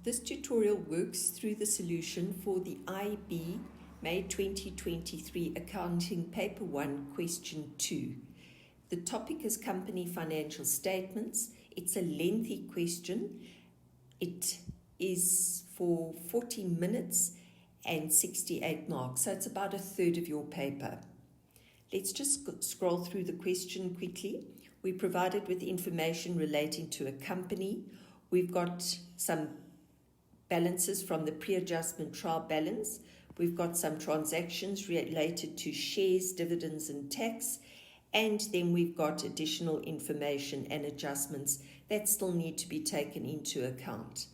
This tutorial works through the solution for the IEB May 2023 Accounting Paper 1 Question 2. The topic is Company Financial Statements. It's a lengthy question. It is for 40 minutes and 68 marks, so it's about a third of your paper. Let's just scroll through the question quickly. We're provided with information relating to a company. We've got some balances from the pre-adjustment trial balance. We've got some transactions related to shares, dividends, and tax. And then we've got additional information and adjustments that still need to be taken into account.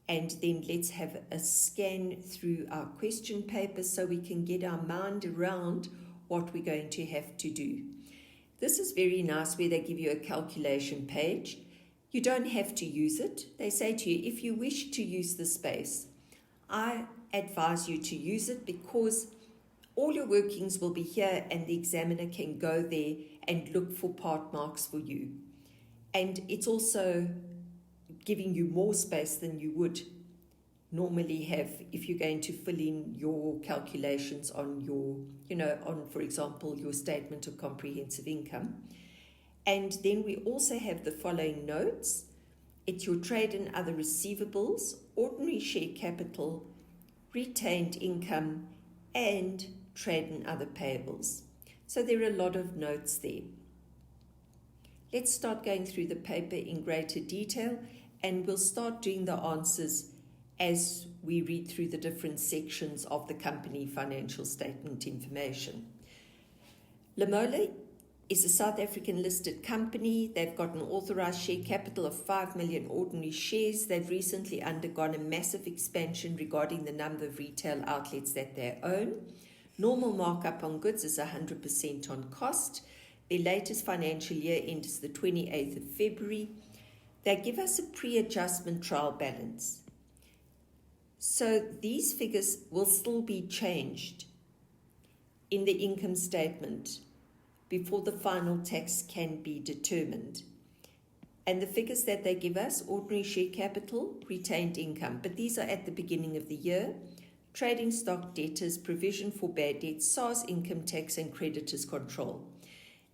And then let's have a scan through our question paper so we can get our mind around what we're going to have to do. This is very nice where they give you a calculation page. You don't have to use it. They say to you, if you wish to use the space, I advise you to use it because all your workings will be here and the examiner can go there and look for part marks for you. And it's also giving you more space than you would normally have if you're going to fill in your calculations on your, for example, your statement of comprehensive income. And then we also have the following notes. It's your trade and other receivables, ordinary share capital, retained income, and trade and other payables. So there are a lot of notes there. Let's start going through the paper in greater detail, and we'll start doing the answers as we read through the different sections of the company financial statement information. Lamola is a South African listed company. They've got an authorized share capital of 5 million ordinary shares. They've recently undergone a massive expansion regarding the number of retail outlets that they own. Normal markup on goods is 100% on cost. Their latest financial year end is the 28th of February. They give us a pre-adjustment trial balance. So these figures will still be changed in the income statement before the final tax can be determined. And the figures that they give us, ordinary share capital, retained income, but these are at the beginning of the year, trading stock debtors, provision for bad debts, SARS income tax, and creditors control.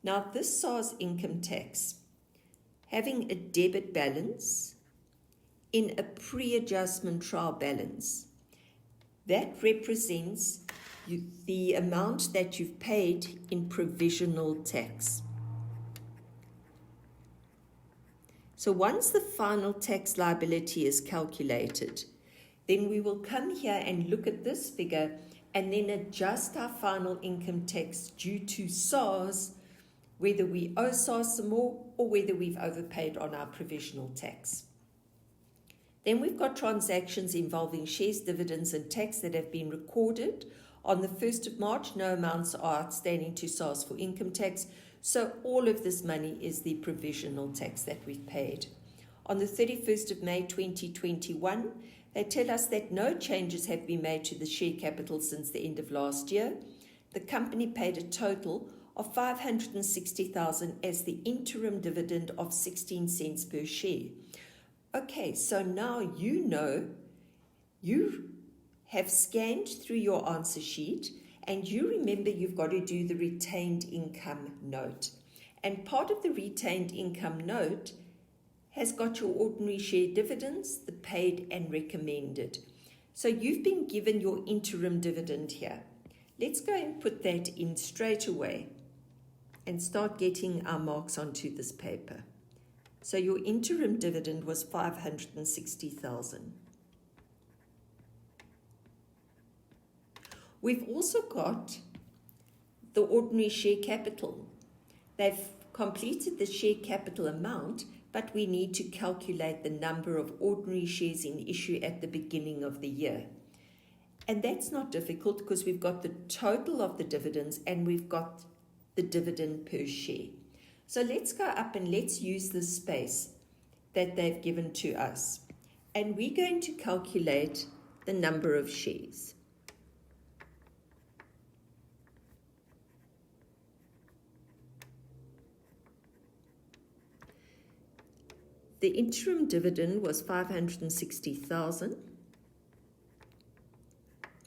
Now this SARS income tax, having a debit balance in a pre-adjustment trial balance, that represents the amount that you've paid in provisional tax. So once the final tax liability is calculated, then we will come here and look at this figure and then adjust our final income tax due to SARS, whether we owe SARS some more or whether we've overpaid on our provisional tax. Then we've got transactions involving shares, dividends, and tax that have been recorded. On the 1st of March, no amounts are outstanding to SARS for income tax, so all of this money is the provisional tax that we've paid. On the 31st of May 2021, they tell us that no changes have been made to the share capital since the end of last year. The company paid a total of 560,000 as the interim dividend of 16 cents per share. Okay, so now you know you have scanned through your answer sheet and you remember you've got to do the retained income note. And part of the retained income note has got your ordinary share dividends, the paid and recommended. So you've been given your interim dividend here. Let's go and put that in straight away and start getting our marks onto this paper. So your interim dividend was 560,000. We've also got the ordinary share capital. They've completed the share capital amount, but we need to calculate the number of ordinary shares in issue at the beginning of the year. And that's not difficult because we've got the total of the dividends and we've got the dividend per share. So let's go up and let's use the space that they've given to us. And we're going to calculate the number of shares. The interim dividend was 560,000.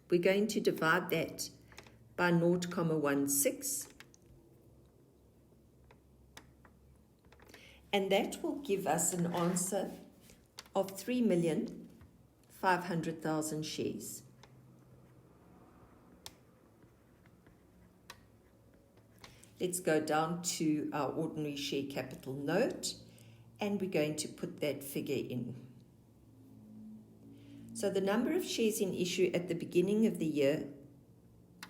We're going to divide that by 0.16, and that will give us an answer of 3,500,000 shares. Let's go down to our ordinary share capital note, and we're going to put that figure in. So the number of shares in issue at the beginning of the year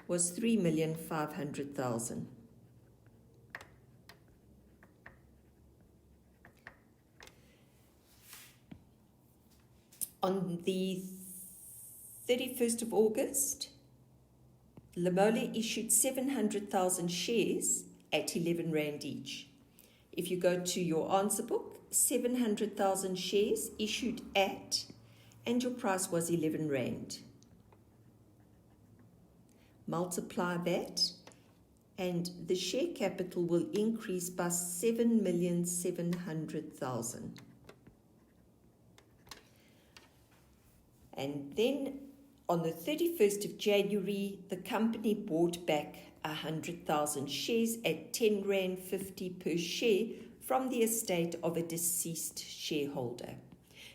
was 3,500,000. On the 31st of August, Lamola issued 700,000 shares at 11 Rand each. If you go to your answer book, 700,000 shares issued at, and your price was 11 Rand. Multiply that, and the share capital will increase by 7,700,000. And then on the 31st of January, the company bought back 100,000 shares at 10 Rand 50 per share from the estate of a deceased shareholder.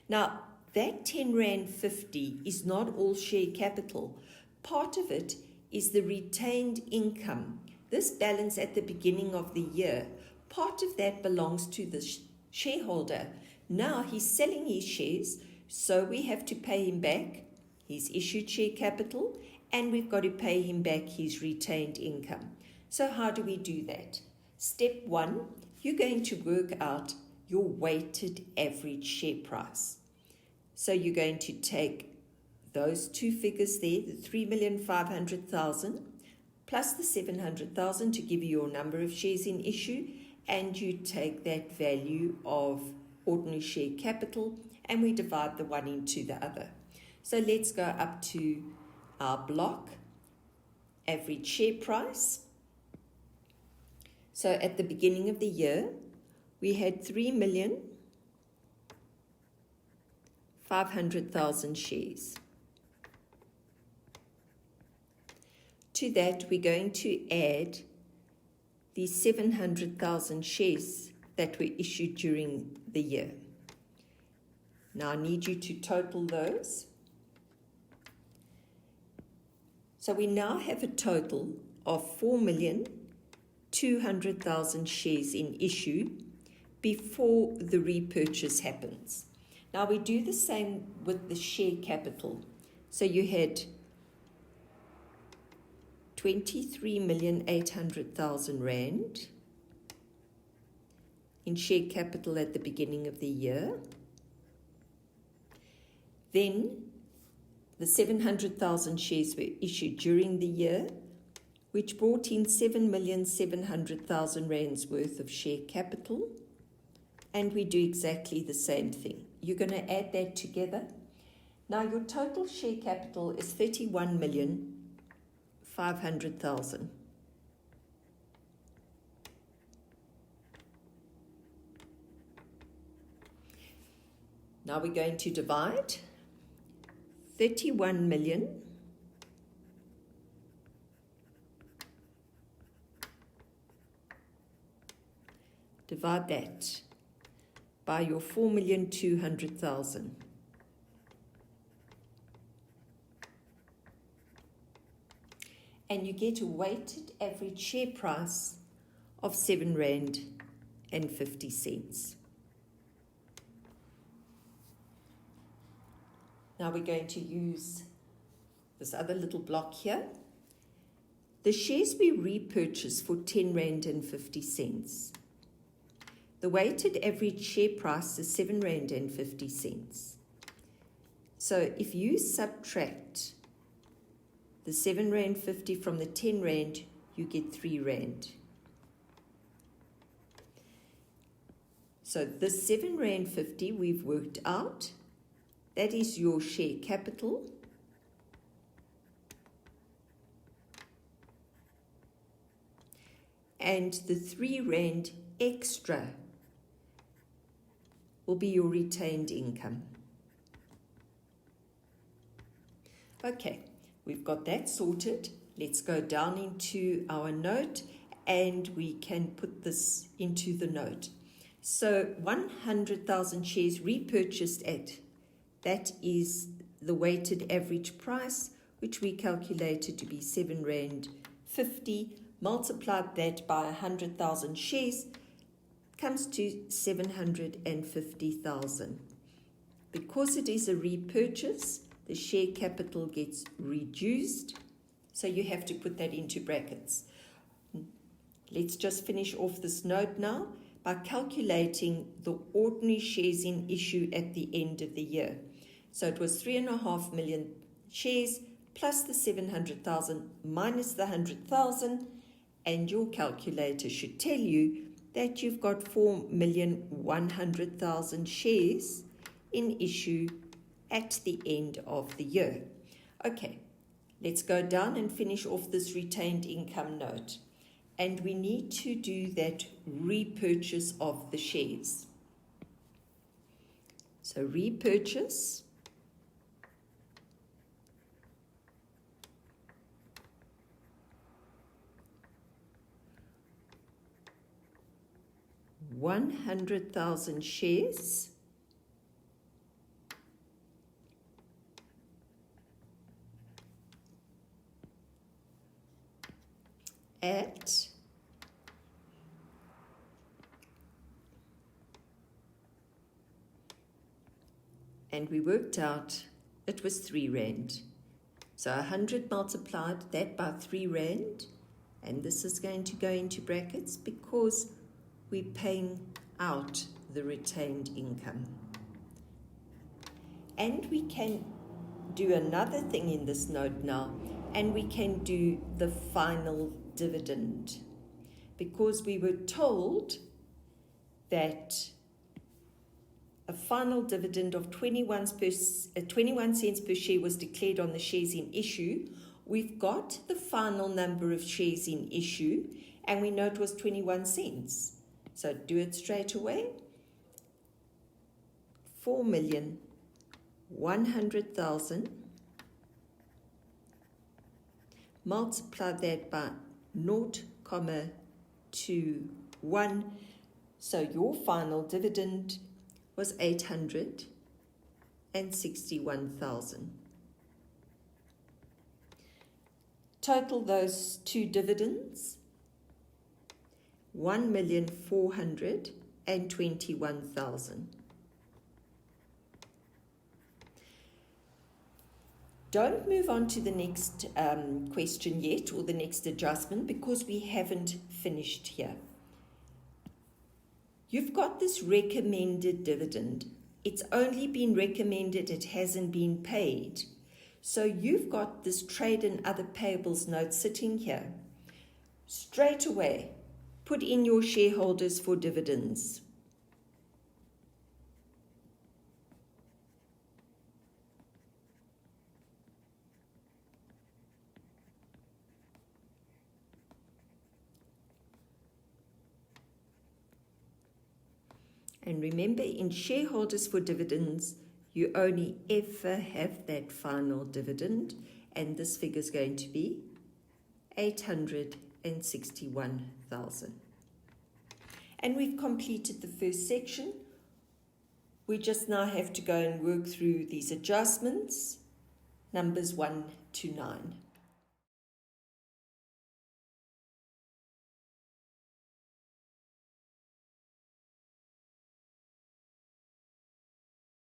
Now, that 10 Rand 50 is not all share capital. Part of it is the retained income. This balance at the beginning of the year, part of that belongs to the shareholder. Now he's selling his shares, so we have to pay him back his issued share capital, and we've got to pay him back his retained income. So how do we do that? Step 1, you're going to work out your weighted average share price. So you're going to take those two figures there, the 3,500,000 plus the 700,000 to give you your number of shares in issue, and you take that value of ordinary share capital and we divide the one into the other. So let's go up to our block, average share price. So at the beginning of the year, we had 3,500,000 shares. To that, we're going to add the 700,000 shares that were issued during the year. Now I need you to total those. So we now have a total of 4,200,000 shares in issue before the repurchase happens. Now we do the same with the share capital. So you had 23,800,000 Rand in share capital at the beginning of the year. Then the 700,000 shares were issued during the year, which brought in 7,700,000 Rands worth of share capital. And we do exactly the same thing. You're going to add that together. Now your total share capital is 31,500,000. Now we're going to divide 31 million divide that by your 4,200,000. And you get a weighted average share price of 7 Rand and 50 cents. Now we're going to use this other little block here. The shares we repurchased for 10 Rand and 50 cents. The weighted average share price is 7 Rand and 50 cents. So if you subtract the 7 Rand 50 from the 10 Rand, you get 3 Rand. So the 7 Rand 50 we've worked out. That is your share capital. And the 3 Rand extra will be your retained income. Okay, we've got that sorted. Let's go down into our note and we can put this into the note. So 100,000 shares repurchased at, that is the weighted average price, which we calculated to be R7.50. Multiplied that by 100,000 shares, comes to 750,000. Because it is a repurchase, the share capital gets reduced, so you have to put that into brackets. Let's just finish off this note now by calculating the ordinary shares in issue at the end of the year. So it was 3.5 million shares plus the 700,000 minus the 100,000, and your calculator should tell you that you've got 4,100,000 shares in issue at the end of the year. Okay, let's go down and finish off this retained income note. And we need to do that repurchase of the shares. So repurchase. $100,000 shares at and we worked out it was R3. So 100 multiplied that by R3, and this is going to go into brackets because we're paying out the retained income. And we can do another thing in this note now, and we can do the final dividend, because we were told that a final dividend of 21 cents per share was declared on the shares in issue. We've got the final number of shares in issue, and we know it was 21 cents. So do it straight away. 4,100,000. Multiply that by 0.21. So your final dividend was 861,000. Total those two dividends, 1,421,000. Don't move on to the next question yet, or the next adjustment, because we haven't finished here. You've got this recommended dividend. It's only been recommended, it hasn't been paid. So you've got this trade and other payables note sitting here. Straight away, put in your shareholders for dividends. And remember, in shareholders for dividends, you only ever have that final dividend, and this figure is going to be 861,000. And we've completed the first section. We just now have to go and work through these adjustments, numbers 1 to 9.